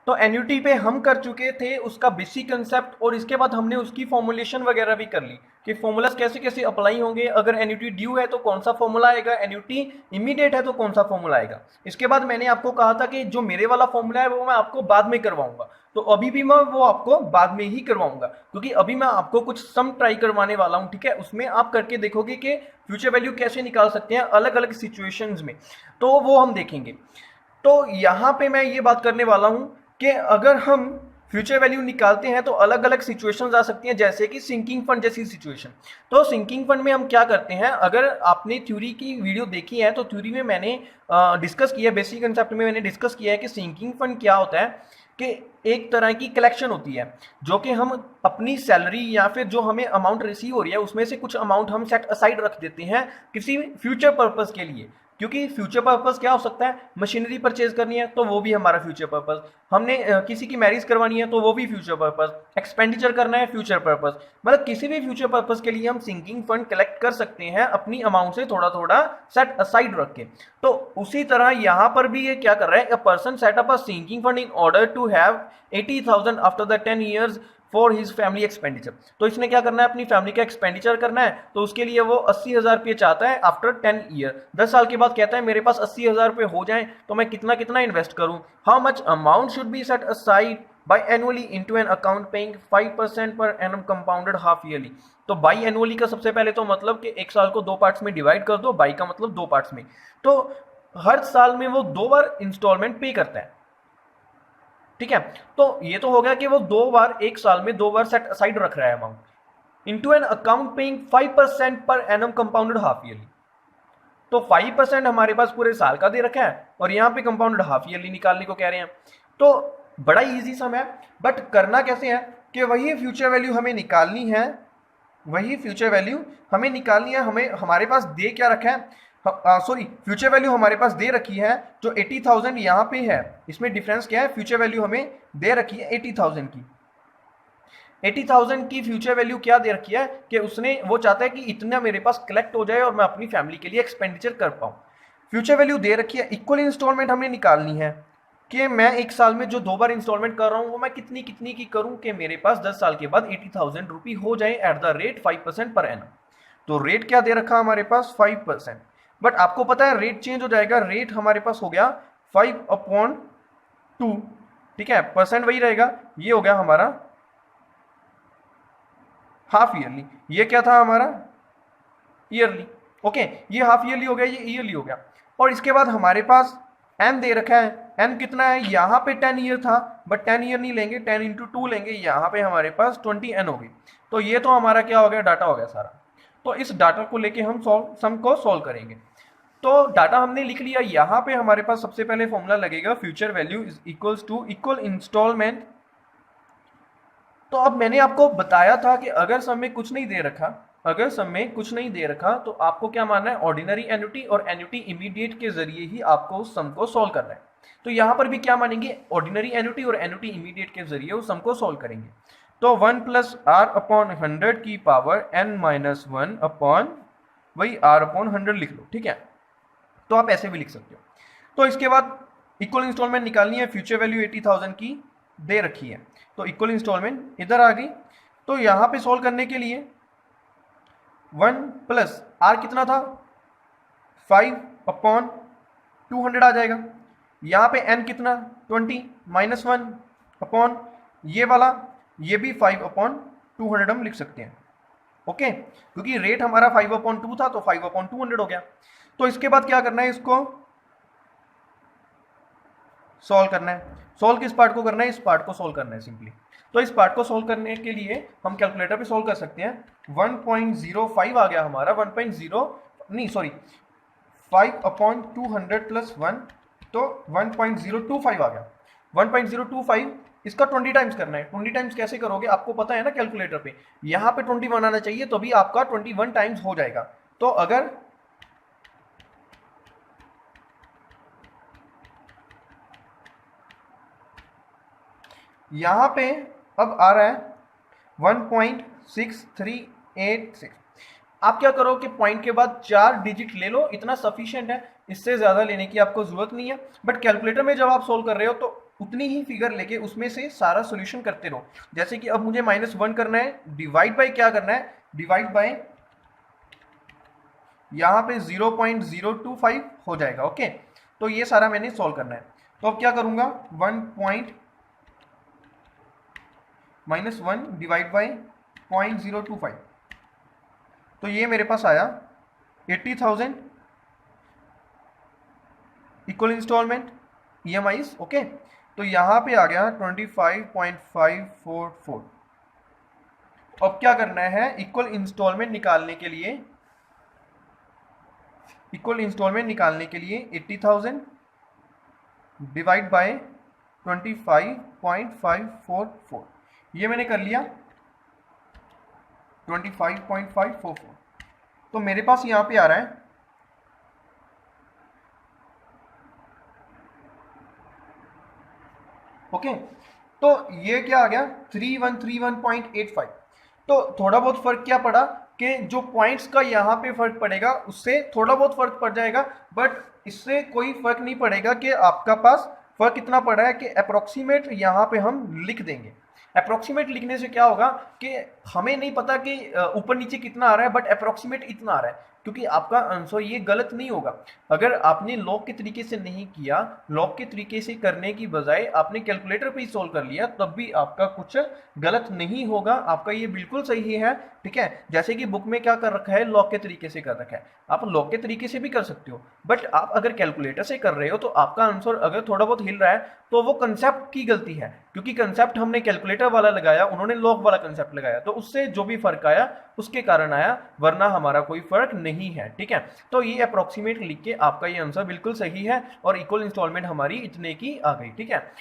तो एन्युटी पे हम कर चुके थे उसका बेसिक कंसेप्ट, और इसके बाद हमने उसकी फॉर्मुलेशन वगैरह भी कर ली कि फॉर्मूलाज कैसे कैसे अप्लाई होंगे, अगर एन्युटी ड्यू है तो कौन सा फॉर्मूला आएगा, एन्युटी इमीडिएट है तो कौन सा फॉर्मूला आएगा। इसके बाद मैंने आपको कहा था कि जो मेरे वाला फॉर्मूला है वो मैं आपको बाद में करवाऊंगा, तो अभी भी मैं वो आपको बाद में ही करवाऊंगा, क्योंकि अभी मैं आपको कुछ सम ट्राई करवाने वाला हूं, ठीक है। उसमें आप करके देखोगे कि फ्यूचर वैल्यू कैसे निकाल सकते हैं अलग अलग सिचुएशंस में, तो वो हम देखेंगे। तो यहाँ पे मैं ये बात करने वाला हूँ कि अगर हम फ्यूचर वैल्यू निकालते हैं तो अलग अलग सिचुएशंस आ सकती हैं, जैसे कि सिंकिंग फंड जैसी सिचुएशन। तो सिंकिंग फंड में हम क्या करते हैं, अगर आपने थ्योरी की वीडियो देखी है तो थ्योरी में मैंने डिस्कस किया, बेसिक कंसेप्ट में मैंने डिस्कस किया है कि सिंकिंग फंड क्या होता है, कि एक तरह की कलेक्शन होती है जो कि हम अपनी सैलरी या फिर जो हमें अमाउंट रिसीव हो रही है उसमें से कुछ अमाउंट हम सेट असाइड रख देते हैं किसी फ्यूचर पर्पस के लिए। क्योंकि फ्यूचर पर्पस क्या हो सकता है, मशीनरी परचेज करनी है तो वो भी हमारा फ्यूचर पर्पस, हमने किसी की मैरिज करवानी है तो वो भी फ्यूचर पर्पस, एक्सपेंडिचर करना है फ्यूचर पर्पस, मतलब किसी भी फ्यूचर पर्पस के लिए हम सिंकिंग फंड कलेक्ट कर सकते हैं अपनी अमाउंट से थोड़ा थोड़ा सेट असाइड रख के। तो उसी तरह यहाँ पर भी ये क्या कर रहा है, a person set up a sinking fund in order to have 80,000 after the 10 years for his family expenditure. तो इसने क्या करना है, अपनी फैमिली का एक्सपेंडिचर करना है, तो उसके लिए वो 80,000 रुपये चाहता है आफ्टर 10 ईयर, 10 साल के बाद कहता है मेरे पास 80,000 रुपये हो जाए तो मैं कितना कितना इन्वेस्ट करूं, how much amount should be set aside by annually into an account paying 5% per annum compounded half yearly. तो बाई एनुअली का सबसे पहले तो मतलब कि एक साल को दो पार्ट्स में डिवाइड कर दो, बाई का मतलब दो पार्ट्स में, तो हर साल में वो दो बार इंस्टॉलमेंट पे करता है, ठीक है। तो ये तो हो गया कि वो दो बार एक साल में दो बार सेट असाइड रख रहा है amount into an account paying 5% per annum compounded half yearly. तो 5% हमारे पास पूरे साल का दे रखा है और यहाँ पे कंपाउंडेड हाफ ईयरली निकालने को कह रहे हैं। तो बड़ा इजी सम है, बट करना कैसे है कि वही फ्यूचर वैल्यू हमें निकालनी है, वही फ्यूचर वैल्यू हमें निकालनी है। हमें हमारे पास दे क्या रखा है, सॉरी फ्यूचर वैल्यू हमारे पास दे रखी है जो 80,000 यहाँ पे है, इसमें डिफरेंस क्या है, फ्यूचर वैल्यू हमें दे रखी है 80,000 की। 80,000 की फ्यूचर वैल्यू क्या दे रखी है कि उसने वो चाहता है कि इतना मेरे पास कलेक्ट हो जाए और मैं अपनी फैमिली के लिए एक्सपेंडिचर कर पाऊँ। फ्यूचर वैल्यू दे रखी है, इक्वल इंस्टॉलमेंट हमने निकालनी है कि मैं एक साल में जो दो बार इंस्टॉलमेंट कर रहा हूँ वो मैं कितनी कितनी की करूँ कि मेरे पास 10 साल के बाद 80,000 रुपये हो जाए at the rate 5% per annum. तो रेट क्या दे रखा हमारे पास 5%, बट आपको पता है रेट चेंज हो जाएगा, रेट हमारे पास हो गया 5/2, ठीक है, परसेंट वही रहेगा, ये हो गया हमारा हाफ ईयरली, ये क्या था हमारा ईयरली, ओके, ये हाफ ईयरली हो गया, ये ईयरली हो गया। और इसके बाद हमारे पास एन दे रखा है, एन कितना है, यहाँ पे 10 ईयर था बट 10 ईयर नहीं लेंगे, 10 इंटू 2 लेंगे, यहाँ पे हमारे पास 20 एन हो गई। तो ये तो हमारा क्या हो गया, डाटा हो गया सारा। तो इस डाटा को लेके हम सम को सॉल्व करेंगे। तो डाटा हमने लिख लिया, यहाँ पे हमारे पास सबसे पहले फॉर्मूला लगेगा future value is equals to equal instalment. तो अब मैंने आपको बताया था कि अगर सम में कुछ नहीं दे रखा, अगर सम में कुछ नहीं दे रखा तो आपको क्या मानना है, ऑर्डिनरी एन्युटी और एन्युटी इमीडिएट के जरिए ही आपको उस सम को सॉल्व करना है। तो यहाँ पर भी क्या मानेंगे, ऑर्डिनरी एन्युटी और एन्युटी इमीडिएट के जरिए उस सम को सॉल्व करेंगे। तो 1 प्लस आर अपॉन 100 की पावर n माइनस 1 अपॉन वही r अपॉन 100 लिख लो, ठीक है। तो आप ऐसे भी लिख सकते हो। तो इसके बाद इक्वल इंस्टॉलमेंट निकालनी है, फ्यूचर वैल्यू 80,000 की दे रखी है, तो इक्वल इंस्टॉलमेंट इधर आ गई। तो यहाँ पे सॉल्व करने के लिए 1 प्लस आर कितना था 5/200 आ जाएगा, यहाँ पे n कितना 20 माइनस 1 अपॉन ये वाला, ये भी 5/200 हम लिख सकते हैं, ओके, क्योंकि रेट हमारा 5/2 था तो 5/200 हो गया। तो इसके बाद क्या करना है, इसको सॉल्व करना है। सॉल्व किस पार्ट को करना है, इस पार्ट को सॉल्व करना है सिंपली। तो इस पार्ट को सॉल्व करने के लिए हम कैलकुलेटर पे सॉल्व कर सकते हैं। 1.05 आ गया हमारा, 1.0 नहीं सॉरी 5/200 प्लस 1, तो 1.025 आ गया। 1.025 इसका 20 टाइम्स करना है। 20 टाइम्स कैसे करोगे, आपको पता है ना कैलकुलेटर पे, यहाँ पे 21 आना चाहिए तो भी आपका 21 टाइम्स हो जाएगा। तो अगर यहाँ पे अब आ रहा है 1.6386, आप क्या करो कि पॉइंट के बाद 4 डिजिट ले लो, इतना सफिशिएंट है, इससे ज़्यादा लेने की आपको ज़रूरत नहीं है। बट कैलकुलेटर में जब आप सोल्व कर रहे हो तो उतनी ही फिगर लेके उसमें से सारा सोल्यूशन करते रहो। जैसे कि अब मुझे -1 करना है, डिवाइड बाय क्या करना है, डिवाइड बाय यहाँ पे 0.025 हो जाएगा। ओके, तो ये सारा मैंने सॉल्व करना है। तो अब क्या करूंगा, 1 डिवाइड बाय 0.025, तो ये मेरे पास आया 80,000 इक्वल इंस्टॉलमेंट EMIs। ओके, तो यहाँ पे आ गया 25.544। अब क्या करना है, इक्वल इंस्टॉलमेंट निकालने के लिए, 80,000 डिवाइड बाय 25.544, ये मैंने कर लिया 25.544। तो मेरे पास यहाँ पे आ रहा है ओके, तो ये क्या आ गया 3131.85। तो थोड़ा बहुत फर्क क्या पड़ा कि जो पॉइंट्स का यहाँ पे फर्क पड़ेगा उससे थोड़ा बहुत फर्क पड़ जाएगा, बट इससे कोई फर्क नहीं पड़ेगा कि आपका पास फर्क कितना पड़ा है, कि अप्रोक्सीमेट यहाँ पे हम लिख देंगे। अप्रोक्सीमेट लिखने से क्या होगा कि हमें नहीं पता कि ऊपर नीचे कितना आ रहा है, बट अप्रोक्सीमेट इतना आ रहा है, क्योंकि आपका आंसर ये गलत नहीं होगा। अगर आपने लॉग के तरीके से नहीं किया, लॉग के तरीके से करने की बजाय आपने कैलकुलेटर पे ही सोल्व कर लिया, तब भी आपका कुछ गलत नहीं होगा, आपका ये बिल्कुल सही है। ठीक है, जैसे कि बुक में क्या कर रखा है, लॉग के तरीके से कर रखा है, आप लॉग के तरीके से भी कर सकते हो, बट आप अगर कैलकुलेटर से कर रहे हो तो आपका आंसर अगर थोड़ा बहुत हिल रहा है तो वो कंसेप्ट की गलती है, क्योंकि कंसेप्ट हमने कैलकुलेटर वाला लगाया, उन्होंने लॉग वाला कंसेप्ट लगाया, तो उससे जो भी फर्क आया उसके कारण आया, वरना हमारा कोई फर्क नहीं है। ठीक है, तो ये अप्रोक्सीमेट लिख के आपका ये आंसर बिल्कुल सही है और इक्वल इंस्टॉलमेंट हमारी इतने की आ गई। ठीक है।